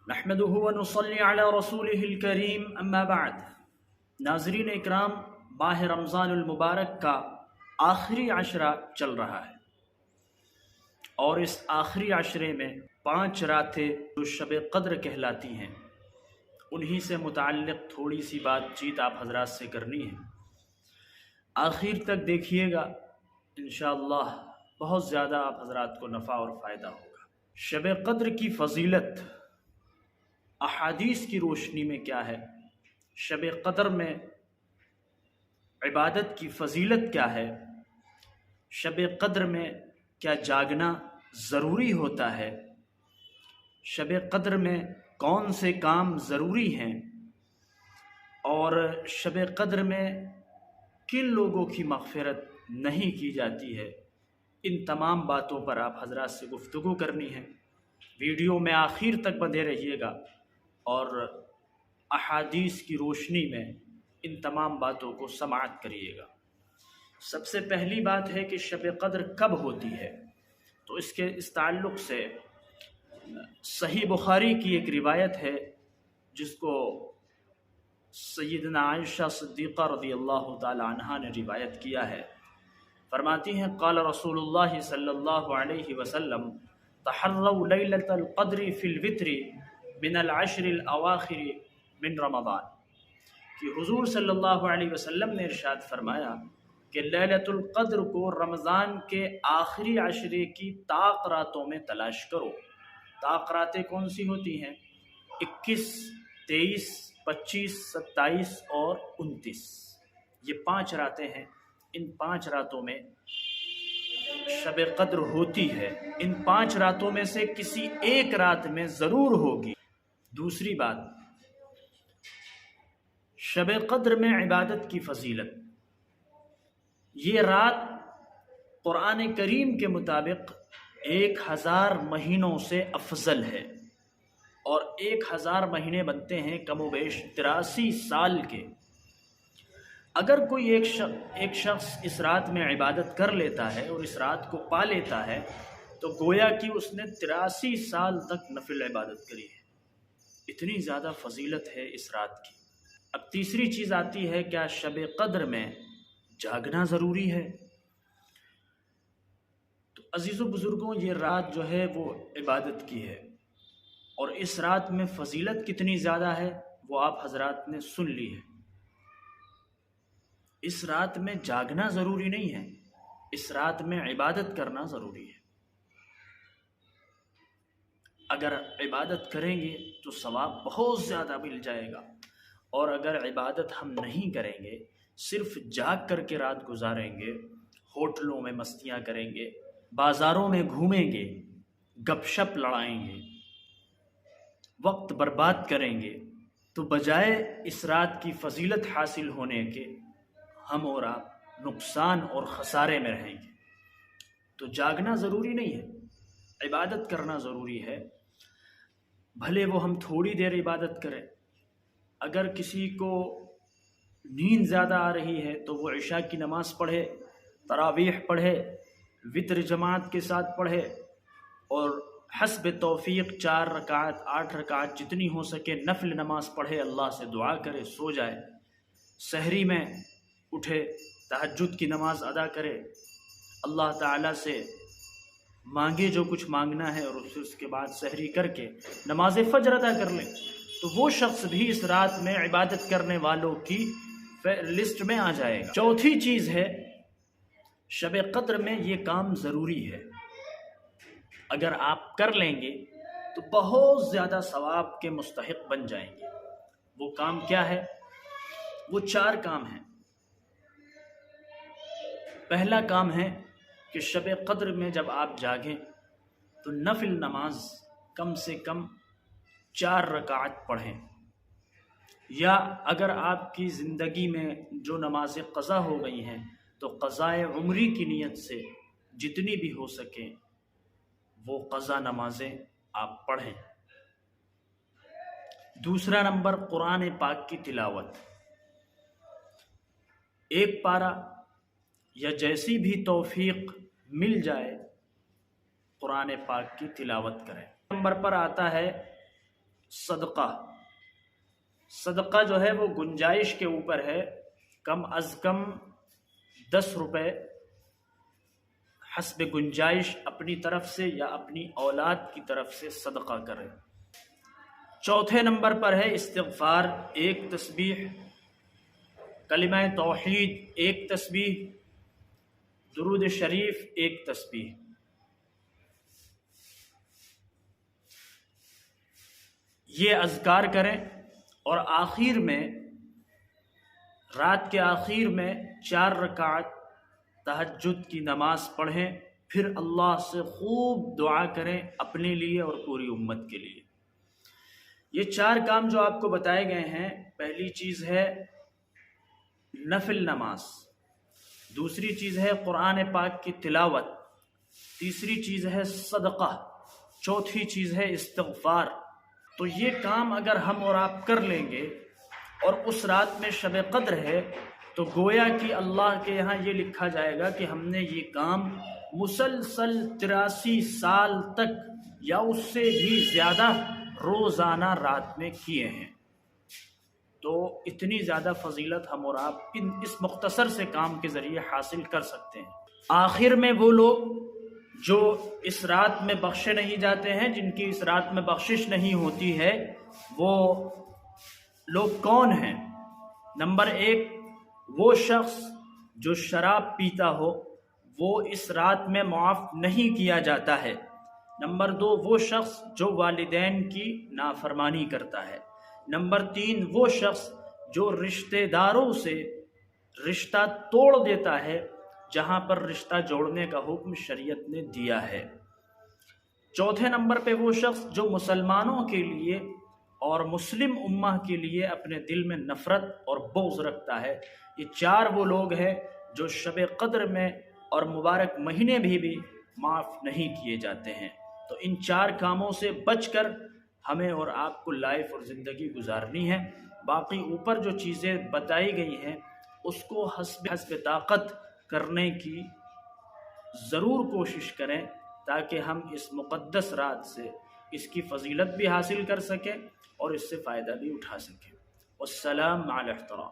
نحمده ونصلي على رسوله الكريم اما بعد۔ ناظرین اکرام، ماہ رمضان المبارک کا آخری عشرہ چل رہا ہے، اور اس آخری عشرے میں 5 راتیں جو شب قدر کہلاتی ہیں، انہی سے متعلق تھوڑی سی بات چیت آپ حضرات سے کرنی ہے۔ آخر تک دیکھیے گا، انشاءاللہ بہت زیادہ آپ حضرات کو نفع اور فائدہ ہوگا۔ شب قدر کی فضیلت احادیث کی روشنی میں کیا ہے؟ شب قدر میں عبادت کی فضیلت کیا ہے؟ شب قدر میں کیا جاگنا ضروری ہوتا ہے؟ شب قدر میں کون سے کام ضروری ہیں؟ اور شب قدر میں کن لوگوں کی مغفرت نہیں کی جاتی ہے؟ ان تمام باتوں پر آپ حضرات سے گفتگو کرنی ہے۔ ویڈیو میں آخر تک بندھے رہیے گا اور احادیث کی روشنی میں ان تمام باتوں کو سماعت کریے گا۔ سب سے پہلی بات ہے کہ شب قدر کب ہوتی ہے، تو اس تعلق سے صحیح بخاری کی ایک روایت ہے جس کو سیدنا عائشہ صدیقہ رضی اللہ تعالی عنہا نے روایت کیا ہے۔ فرماتی ہیں قال رسول اللہ صلی اللہ علیہ وسلم تحروا لیلۃ القدر فی الوتر من العشر الاواخر من رمضان، کہ حضور صلی اللہ علیہ وسلم نے ارشاد فرمایا کہ لیلۃ القدر کو رمضان کے آخری عشرے کی طاق راتوں میں تلاش کرو۔ طاق راتیں کون سی ہوتی ہیں؟ 21، 23، 25، 27 اور 29، یہ 5 راتیں ہیں۔ ان 5 راتوں میں شب قدر ہوتی ہے۔ ان 5 راتوں میں سے کسی ایک رات میں ضرور ہوگی۔ دوسری بات، شب قدر میں عبادت کی فضیلت، یہ رات قرآن کریم کے مطابق 1000 مہینوں سے افضل ہے، اور 1000 مہینے بنتے ہیں کم و بیش 83 سال کے۔ اگر کوئی ایک شخص اس رات میں عبادت کر لیتا ہے اور اس رات کو پا لیتا ہے تو گویا کہ اس نے 83 سال تک نفل عبادت کری ہے۔ اتنی زیادہ فضیلت ہے اس رات کی۔ اب تیسری چیز آتی ہے، کیا شب قدر میں جاگنا ضروری ہے؟ تو عزیز و بزرگوں، یہ رات جو ہے وہ عبادت کی ہے، اور اس رات میں فضیلت کتنی زیادہ ہے وہ آپ حضرات نے سن لی ہے۔ اس رات میں جاگنا ضروری نہیں ہے، اس رات میں عبادت کرنا ضروری ہے۔ اگر عبادت کریں گے تو ثواب بہت زیادہ مل جائے گا، اور اگر عبادت ہم نہیں کریں گے، صرف جاگ کر کے رات گزاریں گے، ہوٹلوں میں مستیاں کریں گے، بازاروں میں گھومیں گے، گپ شپ لڑائیں گے، وقت برباد کریں گے، تو بجائے اس رات کی فضیلت حاصل ہونے کے ہم اور آپ نقصان اور خسارے میں رہیں گے۔ تو جاگنا ضروری نہیں ہے، عبادت کرنا ضروری ہے، بھلے وہ ہم تھوڑی دیر عبادت کریں۔ اگر کسی کو نیند زیادہ آ رہی ہے تو وہ عشاء کی نماز پڑھے، تراویح پڑھے، وتر جماعت کے ساتھ پڑھے، اور حسب توفیق 4 رکعت 8 رکعت جتنی ہو سکے نفل نماز پڑھے، اللہ سے دعا کرے، سو جائے۔ سحری میں اٹھے، تہجد کی نماز ادا کرے، اللہ تعالیٰ سے مانگے جو کچھ مانگنا ہے، اور اس کے بعد سحری کر کے نماز فجر ادا کر لیں، تو وہ شخص بھی اس رات میں عبادت کرنے والوں کی لسٹ میں آ جائے گا۔ چوتھی چیز ہے، شب قدر میں یہ کام ضروری ہے، اگر آپ کر لیں گے تو بہت زیادہ ثواب کے مستحق بن جائیں گے۔ وہ کام کیا ہے؟ وہ 4 کام ہیں۔ پہلا کام ہے کہ شب قدر میں جب آپ جاگیں تو نفل نماز کم سے کم 4 رکعت پڑھیں، یا اگر آپ کی زندگی میں جو نمازیں قضا ہو گئی ہیں تو قضاء عمری کی نیت سے جتنی بھی ہو سکیں وہ قضا نمازیں آپ پڑھیں۔ دوسرا نمبر، قرآن پاک کی تلاوت، 1 پارہ یا جیسی بھی توفیق مل جائے قرآن پاک کی تلاوت کریں۔ نمبر پر آتا ہے صدقہ۔ صدقہ جو ہے وہ گنجائش کے اوپر ہے، کم از کم 10 روپے حسب گنجائش اپنی طرف سے یا اپنی اولاد کی طرف سے صدقہ کریں۔ چوتھے نمبر پر ہے استغفار، 1 تسبیح، کلمہ توحید 1 تسبیح، درود شریف 1 تسبیح۔ یہ اذکار کریں اور آخر میں، رات کے آخر میں 4 رکعت تہجد کی نماز پڑھیں، پھر اللہ سے خوب دعا کریں اپنے لیے اور پوری امت کے لیے۔ یہ 4 کام جو آپ کو بتائے گئے ہیں، پہلی چیز ہے نفل نماز، دوسری چیز ہے قرآن پاک کی تلاوت، تیسری چیز ہے صدقہ، چوتھی چیز ہے استغفار۔ تو یہ کام اگر ہم اور آپ کر لیں گے اور اس رات میں شب قدر ہے، تو گویا کہ اللہ کے یہاں یہ لکھا جائے گا کہ ہم نے یہ کام مسلسل 83 سال تک یا اس سے بھی زیادہ روزانہ رات میں کیے ہیں۔ تو اتنی زیادہ فضیلت ہم اور آپ اس مختصر سے کام کے ذریعے حاصل کر سکتے ہیں۔ آخر میں وہ لوگ جو اس رات میں بخشے نہیں جاتے ہیں، جن کی اس رات میں بخشش نہیں ہوتی ہے، وہ لوگ کون ہیں؟ نمبر 1، وہ شخص جو شراب پیتا ہو، وہ اس رات میں معاف نہیں کیا جاتا ہے۔ نمبر 2، وہ شخص جو والدین کی نافرمانی کرتا ہے۔ نمبر 3، وہ شخص جو رشتہ داروں سے رشتہ توڑ دیتا ہے جہاں پر رشتہ جوڑنے کا حکم شریعت نے دیا ہے۔ چوتھے نمبر پہ وہ شخص جو مسلمانوں کے لیے اور مسلم امہ کے لیے اپنے دل میں نفرت اور بغض رکھتا ہے۔ یہ 4 وہ لوگ ہیں جو شب قدر میں اور مبارک مہینے بھی معاف نہیں کیے جاتے ہیں۔ تو ان 4 کاموں سے بچ کر ہمیں اور آپ کو لائف اور زندگی گزارنی ہے۔ باقی اوپر جو چیزیں بتائی گئی ہیں اس کو حسب طاقت کرنے کی ضرور کوشش کریں، تاکہ ہم اس مقدس رات سے اس کی فضیلت بھی حاصل کر سکیں اور اس سے فائدہ بھی اٹھا سکیں۔ والسلام علی الاحترام۔